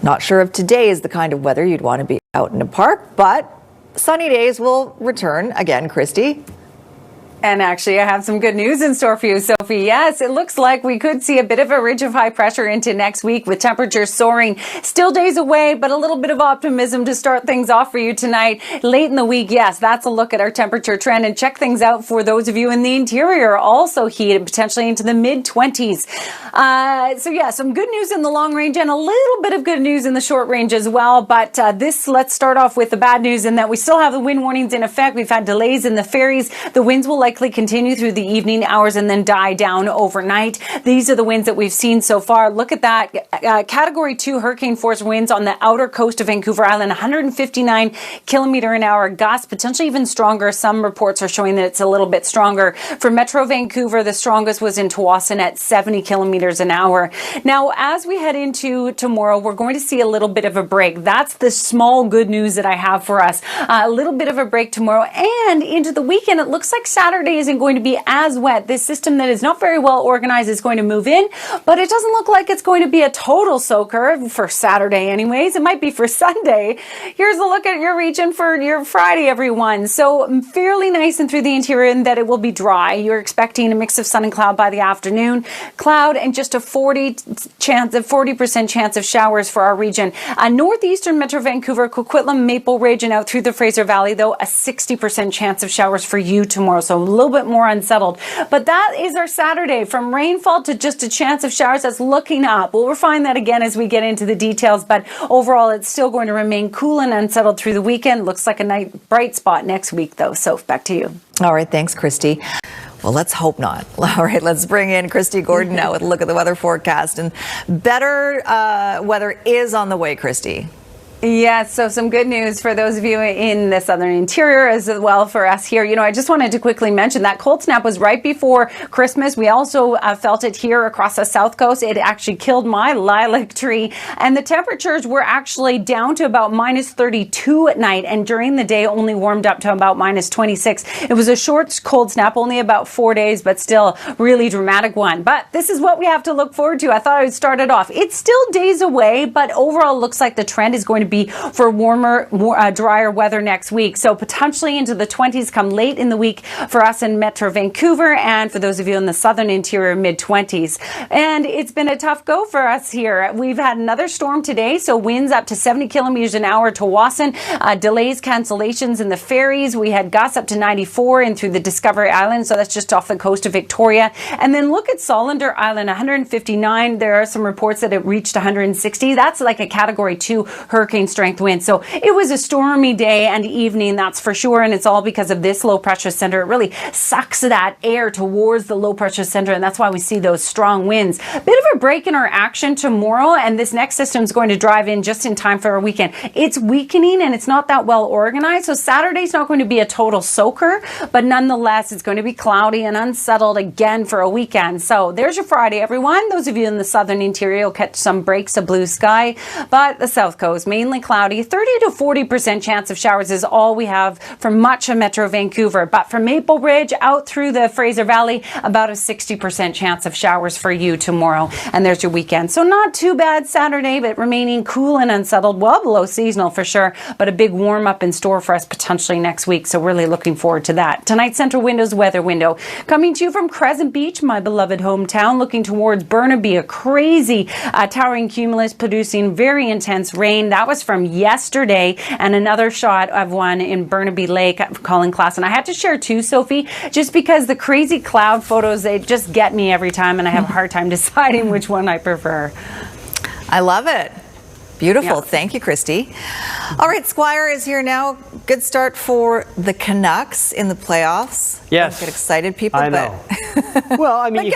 Not sure if today is the kind of weather you'd want to be out in a park, but sunny days will return again, Kristi. And actually, I have some good news in store for you, Sophie. Yes, it looks like we could see a bit of a ridge of high pressure into next week with temperatures soaring. Still days away, but a little bit of optimism to start things off for you tonight. Late in the week, yes, that's a look at our temperature trend, and check things out for those of you in the interior. Also heated potentially into the mid-20s. So yeah, some good news in the long range and a little bit of good news in the short range as well. But let's start off with the bad news in that we still have the wind warnings in effect. We've had delays in the ferries. The winds will likely continue through the evening hours and then die down overnight. These are the winds that we've seen so far. Look at that. Category 2 hurricane force winds on the outer coast of Vancouver Island, 159 kilometer an hour gusts, potentially even stronger. Some reports are showing that it's a little bit stronger. For Metro Vancouver, the strongest was in Tsawwassen at 70 kilometers an hour. Now, as we head into tomorrow, we're going to see a little bit of a break. That's the small good news that I have for us. A little bit of a break tomorrow, and into the weekend, it looks like Saturday isn't going to be as wet. This system that is not very well organized is going to move in, but it doesn't look like it's going to be a total soaker for Saturday anyways. It might be for Sunday. Here's a look at your region for your Friday, everyone. So fairly nice and through the interior in that it will be dry. You're expecting a mix of sun and cloud by the afternoon. Cloud and just a 40% chance of showers for our region. Northeastern Metro Vancouver, Coquitlam, Maple Ridge, and out through the Fraser Valley, though, a 60% chance of showers for you tomorrow. So a little bit more unsettled. But that is our Saturday. From rainfall to just a chance of showers, that's looking up. We'll refine that again as we get into the details, but overall, it's still going to remain cool and unsettled through the weekend. Looks like a nice bright spot next week, though. So back to you. All right. Thanks, Kristi. Well, let's hope not. All right, let's bring in Kristi Gordon now with a look at the weather forecast. And better weather is on the way, Kristi. Yes, so some good news for those of you in the southern interior as well for us here. You know, I just wanted to quickly mention that cold snap was right before Christmas. We also felt it here across the south coast. It actually killed my lilac tree, and the temperatures were actually down to about minus 32 at night, and during the day only warmed up to about minus 26. It was a short cold snap, only about 4 days, but still really dramatic one. But this is what we have to look forward to. I thought I would start it off. It's still days away, but overall looks like the trend is going to be for warmer, drier weather next week. So potentially into the 20s come late in the week for us in Metro Vancouver, and for those of you in the southern interior, mid-20s. And it's been a tough go for us here. We've had another storm today, so winds up to 70 kilometers an hour to Tsawwassen, delays, cancellations in the ferries. We had gusts up to 94 in through the Discovery Island, so that's just off the coast of Victoria. And then look at Solander Island, 159. There are some reports that it reached 160. That's like a Category 2 hurricane strength wind. So it was a stormy day and evening, that's for sure, and it's all because of this low pressure center. It really sucks that air towards the low pressure center, and that's why we see those strong winds. Bit of a break in our action tomorrow, and this next system is going to drive in just in time for our weekend. It's weakening and it's not that well organized, so Saturday's not going to be a total soaker, but nonetheless it's going to be cloudy and unsettled again for a weekend. So there's your Friday, everyone. Those of you in the southern interior will catch some breaks of blue sky, but the south coast mainly cloudy. 30 to 40% chance of showers is all we have for much of Metro Vancouver. But from Maple Ridge out through the Fraser Valley, about a 60% chance of showers for you tomorrow. And there's your weekend. So not too bad Saturday, but remaining cool and unsettled, well below seasonal for sure, but a big warm up in store for us potentially next week. So really looking forward to that. Tonight's Central Windows weather window coming to you from Crescent Beach, my beloved hometown, looking towards Burnaby, a crazy towering cumulus producing very intense rain. That was from yesterday, and another shot of one in Burnaby Lake calling class. And I had to share two, Sophie, just because the crazy cloud photos, they just get me every time, and I have a hard time deciding which one I prefer. I love it. Beautiful. Yeah. Thank you, Kristi. All right, Squire is here now. Good start for the Canucks in the playoffs. Yes. Don't get excited, people. I know. Well, I mean, but